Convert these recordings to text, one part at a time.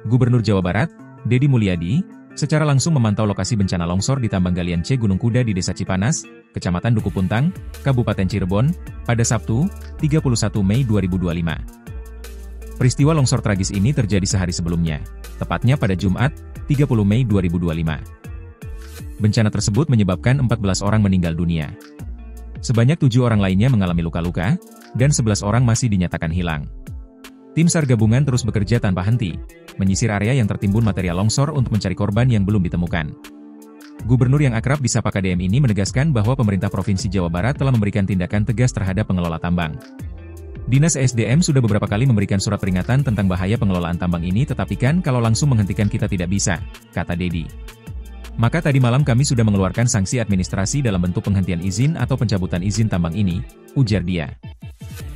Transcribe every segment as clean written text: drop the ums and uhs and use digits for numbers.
Gubernur Jawa Barat, Deddy Mulyadi, secara langsung memantau lokasi bencana longsor di tambang galian C Gunung Kuda di Desa Cipanas, Kecamatan Duku Puntang, Kabupaten Cirebon, pada Sabtu, 31 Mei 2025. Peristiwa longsor tragis ini terjadi sehari sebelumnya, tepatnya pada Jumat, 30 Mei 2025. Bencana tersebut menyebabkan 14 orang meninggal dunia. Sebanyak 7 orang lainnya mengalami luka-luka, dan 11 orang masih dinyatakan hilang. Tim SAR gabungan terus bekerja tanpa henti, menyisir area yang tertimbun material longsor untuk mencari korban yang belum ditemukan. Gubernur yang akrab disapa KDM ini menegaskan bahwa pemerintah Provinsi Jawa Barat telah memberikan tindakan tegas terhadap pengelola tambang. Dinas ESDM sudah beberapa kali memberikan surat peringatan tentang bahaya pengelolaan tambang ini, tetapi kan kalau langsung menghentikan kita tidak bisa, kata Deddy. Maka tadi malam kami sudah mengeluarkan sanksi administrasi dalam bentuk penghentian izin atau pencabutan izin tambang ini, ujar dia.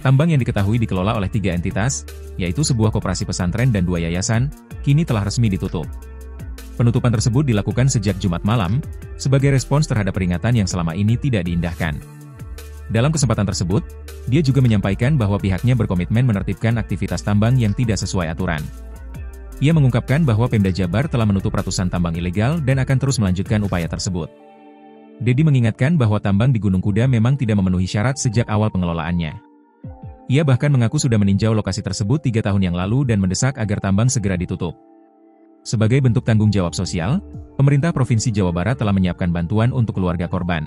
Tambang yang diketahui dikelola oleh 3 entitas, yaitu sebuah koperasi pesantren dan 2 yayasan, kini telah resmi ditutup. Penutupan tersebut dilakukan sejak Jumat malam, sebagai respons terhadap peringatan yang selama ini tidak diindahkan. Dalam kesempatan tersebut, dia juga menyampaikan bahwa pihaknya berkomitmen menertibkan aktivitas tambang yang tidak sesuai aturan. Ia mengungkapkan bahwa Pemda Jabar telah menutup ratusan tambang ilegal dan akan terus melanjutkan upaya tersebut. Deddy mengingatkan bahwa tambang di Gunung Kuda memang tidak memenuhi syarat sejak awal pengelolaannya. Ia bahkan mengaku sudah meninjau lokasi tersebut 3 tahun yang lalu dan mendesak agar tambang segera ditutup. Sebagai bentuk tanggung jawab sosial, pemerintah Provinsi Jawa Barat telah menyiapkan bantuan untuk keluarga korban.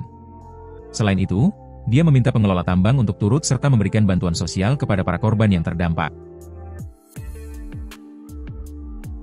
Selain itu, dia meminta pengelola tambang untuk turut serta memberikan bantuan sosial kepada para korban yang terdampak.